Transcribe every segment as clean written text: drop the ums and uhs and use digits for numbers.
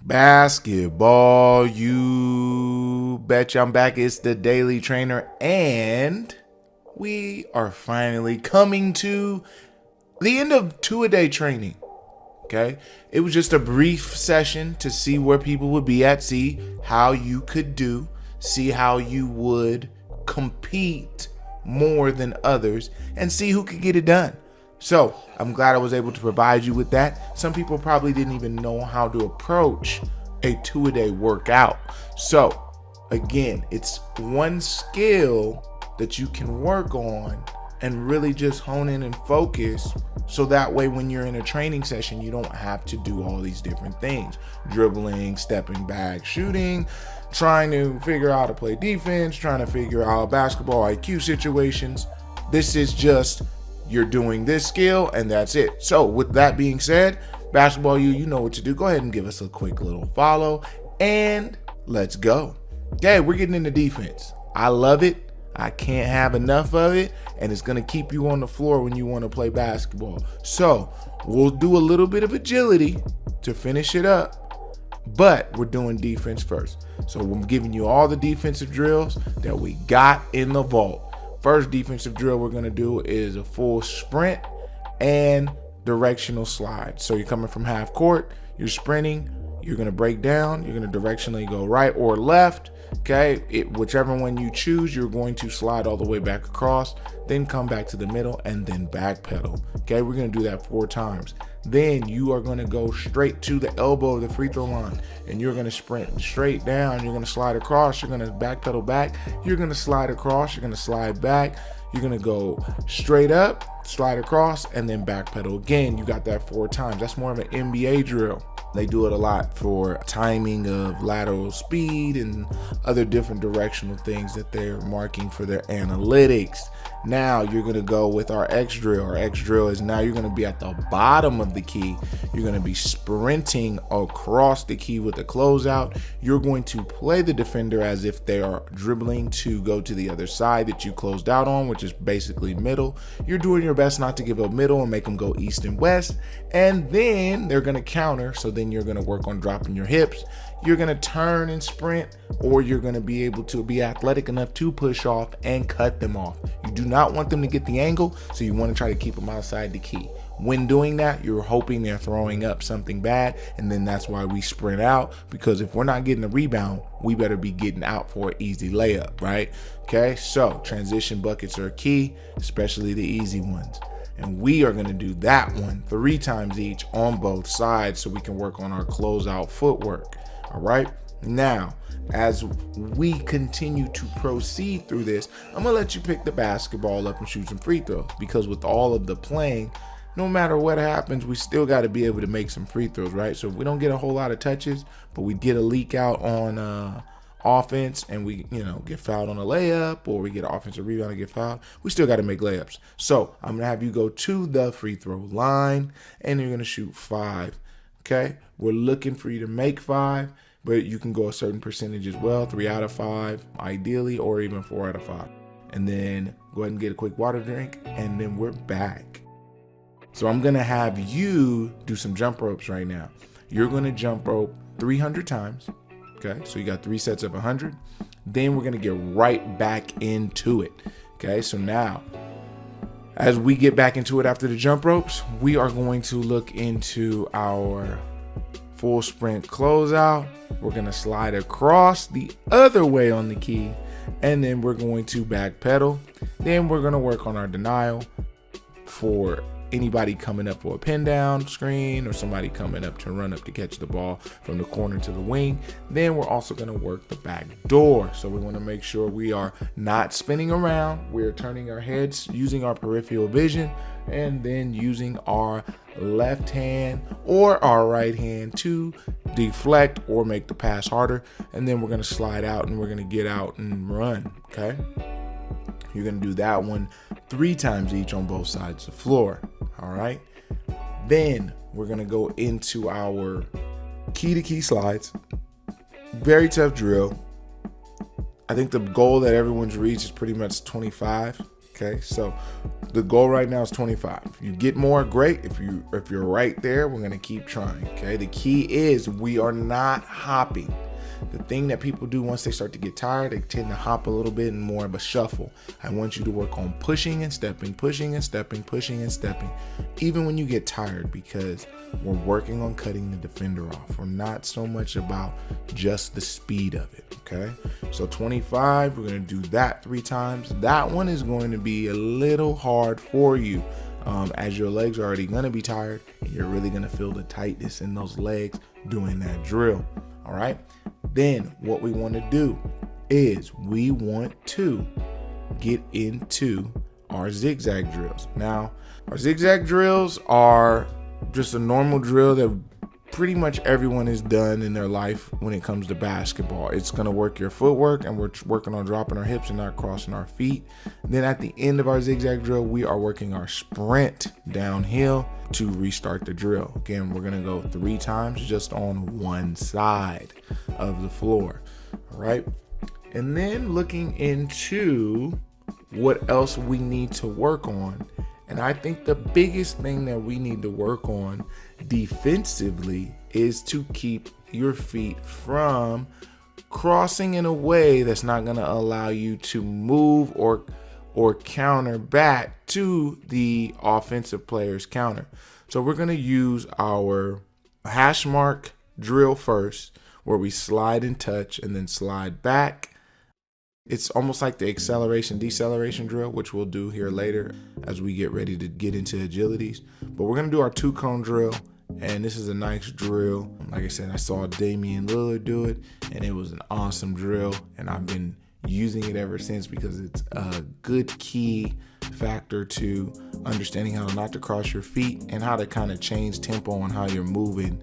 Basketball, you betcha. I'm back. It's the Daily Trainer, and we are finally coming to the end of two-a-day training. Okay, it was just a brief session to see where people would be at, see how you could do, see how you would compete more than others, and see who could get it done. So I'm glad I was able to provide you with that. Some people probably didn't even know how to approach a two-a-day workout. So again, it's one skill that you can work on and really just hone in and focus, so that way when you're in a training session, you don't have to do all these different things: dribbling, stepping back, shooting, trying to figure out how to play defense, trying to figure out basketball IQ situations. This is just, you're doing this skill and that's it. So with that being said, basketball, you know what to do. Go ahead and give us a quick little follow and let's go. Okay, we're getting into defense. I love it. I can't have enough of it, and it's going to keep you on the floor when you want to play basketball. So we'll do a little bit of agility to finish it up, but we're doing defense first. So I'm giving you all the defensive drills that we got in the vault. First defensive drill we're going to do is a full sprint and directional slide. So you're coming from half court, you're sprinting, you're going to break down, you're going to directionally go right or left. Okay, whichever one you choose, you're going to slide all the way back across, then come back to the middle and then back pedal. Okay, we're going to do that 4 times. Then you are going to go straight to the elbow of the free throw line, and you're going to sprint straight down. You're going to slide across, you're going to back pedal back, you're going to slide across, you're going to slide back, you're going to go straight up, slide across, and then back pedal again. You got that 4 times. That's more of an NBA drill. They do it a lot for timing of lateral speed and other different directional things that they're marking for their analytics. Now you're going to go with our X drill. Our X drill is now you're going to be at the bottom of the key. You're going to be sprinting across the key with the closeout. You're going to play the defender as if they are dribbling to go to the other side that you closed out on, which is basically middle. You're doing your best not to give up middle and make them go east and west. And then they're going to counter. So then you're going to work on dropping your hips. You're going to turn and sprint, or you're going to be able to be athletic enough to push off and cut them off. You do not want them to get the angle, so you want to try to keep them outside the key. When doing that, you're hoping they're throwing up something bad, and then that's why we sprint out, because if we're not getting a rebound, we better be getting out for an easy layup, right? Okay, so transition buckets are key, especially the easy ones. And we are going to do that one 3 times each on both sides so we can work on our closeout footwork. All right. Now, as we continue to proceed through this, I'm going to let you pick the basketball up and shoot some free throws, because with all of the playing, no matter what happens, we still got to be able to make some free throws, right? So if we don't get a whole lot of touches, but we get a leak out on offense and we get fouled on a layup, or we get an offensive rebound and get fouled, we still got to make layups. So I'm gonna have you go to the free throw line and you're gonna shoot 5. Okay, we're looking for you to make 5, but you can go a certain percentage as well, 3 out of 5 ideally, or even 4 out of 5. And then go ahead and get a quick water drink, and then we're back. So I'm gonna have you do some jump ropes right now. You're gonna jump rope 300 times. Okay, so you got 3 sets of 100. Then we're going to get right back into it. Okay, so now as we get back into it after the jump ropes, we are going to look into our full sprint closeout. We're going to slide across the other way on the key, and then we're going to back pedal. Then we're going to work on our denial for anybody coming up for a pin down screen, or somebody coming up to run up to catch the ball from the corner to the wing. Then we're also going to work the back door. So we want to make sure we are not spinning around. We're turning our heads, using our peripheral vision, and then using our left hand or our right hand to deflect or make the pass harder. And then we're going to slide out and we're going to get out and run. Okay. You're going to do that one 3 times each on both sides of the floor. All right. Then we're going to go into our key-to-key slides. Very tough drill. I think the goal that everyone's reached is pretty much 25. Okay, so the goal right now is 25. If you get more, great. If you're right there, we're gonna keep trying. Okay, the key is we are not hopping. The thing that people do once they start to get tired, they tend to hop a little bit and more of a shuffle. I want you to work on pushing and stepping, pushing and stepping, pushing and stepping, even when you get tired, because we're working on cutting the defender off. We're not so much about just the speed of it, okay? So 25, we're gonna do that 3 times. That one is going to be a little hard for you, as your legs are already gonna be tired, and you're really gonna feel the tightness in those legs doing that drill, all right? Then what we want to do is we want to get into our zigzag drills. Now, our zigzag drills are just a normal drill that pretty much everyone has done in their life when it comes to basketball. It's going to work your footwork, and we're working on dropping our hips and not crossing our feet. Then at the end of our zigzag drill, we are working our sprint downhill to restart the drill. Again, we're going to go 3 times just on one side of the floor. All right. And then looking into what else we need to work on. And I think the biggest thing that we need to work on defensively is to keep your feet from crossing in a way that's not going to allow you to move or counter back to the offensive player's counter. So we're going to use our hash mark drill first, where we slide and touch and then slide back. It's almost like the acceleration, deceleration drill, which we'll do here later as we get ready to get into agilities. But we're going to do our 2-cone drill, and this is a nice drill. Like I said, I saw Damian Lillard do it, and it was an awesome drill, and I've been using it ever since because it's a good key factor to understanding how not to cross your feet and how to kind of change tempo on how you're moving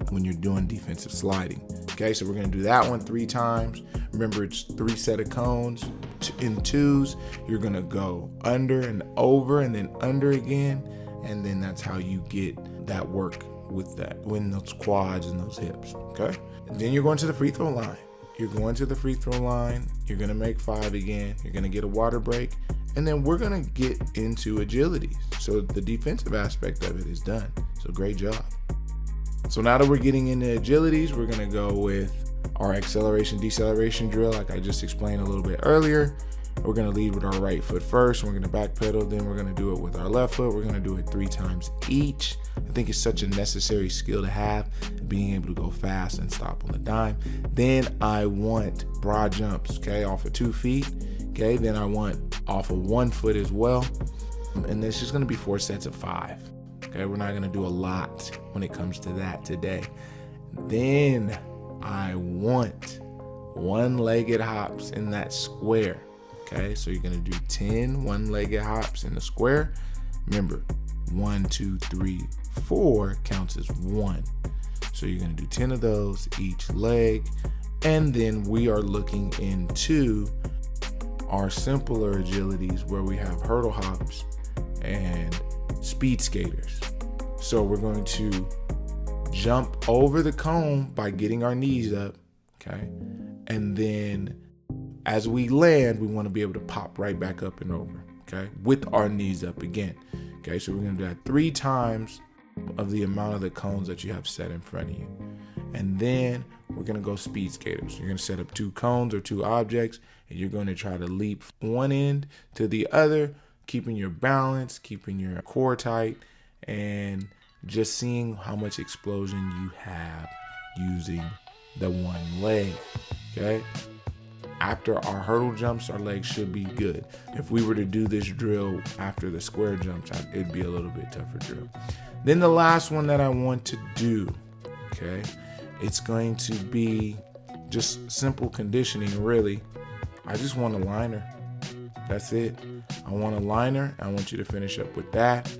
when you're doing defensive sliding. Okay, so we're going to do that one 3 times. Remember, it's 3 set of cones in 2s. You're going to go under and over and then under again, and then that's how you get that work with that, when those quads and those hips. Okay, and then you're going to the free throw line. You're going to the free throw line. You're going to make 5 again. You're going to get a water break. And then we're going to get into agility. So the defensive aspect of it is done. So great job. So now that we're getting into agilities, we're going to go with our acceleration, deceleration drill, like I just explained a little bit earlier. We're going to lead with our right foot first. We're going to back pedal. Then we're going to do it with our left foot. We're going to do it 3 times each. I think it's such a necessary skill to have, being able to go fast and stop on the dime. Then I want broad jumps, okay, off of 2 feet. Okay, then I want off of 1 foot as well. And it's just going to be 4 sets of 5. Okay, we're not going to do a lot when it comes to that today. Then I want 1-legged hops in that square. Okay, so you're going to do 10 1-legged hops in the square. Remember, 1, 2, 3, 4 counts as 1. So you're going to do 10 of those each leg. And then we are looking into our simpler agilities where we have hurdle hops and speed skaters. So we're going to jump over the cone by getting our knees up, okay? And then as we land, we want to be able to pop right back up and over, okay? With our knees up again, okay? So we're going to do that 3 times of the amount of the cones that you have set in front of you. And then we're going to go speed skaters. You're going to set up 2 cones or 2 objects, and you're going to try to leap one end to the other, keeping your balance, keeping your core tight, and just seeing how much explosion you have using the 1 leg, okay? After our hurdle jumps, our legs should be good. If we were to do this drill after the square jumps, it'd be a little bit tougher drill. Then the last one that I want to do, okay, it's going to be just simple conditioning, really. I just want a liner. That's it. I want a liner. I want you to finish up with that.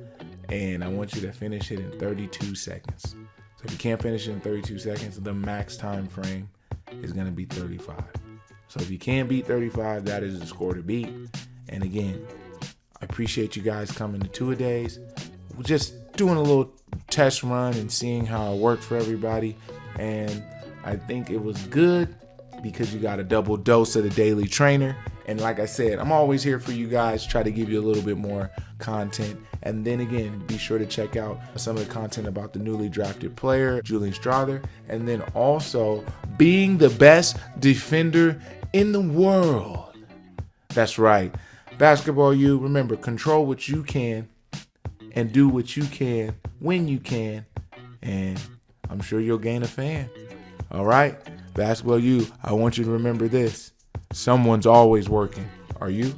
And I want you to finish it in 32 seconds. So if you can't finish it in 32 seconds, the max time frame is going to be 35. So if you can't beat 35, that is the score to beat. And again, I appreciate you guys coming to 2-a-days. We're just doing a little test run and seeing how it worked for everybody. And I think it was good because you got a double dose of the Daily Trainer. And like I said, I'm always here for you guys, try to give you a little bit more content. And then again, be sure to check out some of the content about the newly drafted player, Julian Strother, and then also being the best defender in the world. That's right. Basketball U, remember, control what you can and do what you can when you can. And I'm sure you'll gain a fan. All right? Basketball U, I want you to remember this. Someone's always working. Are you?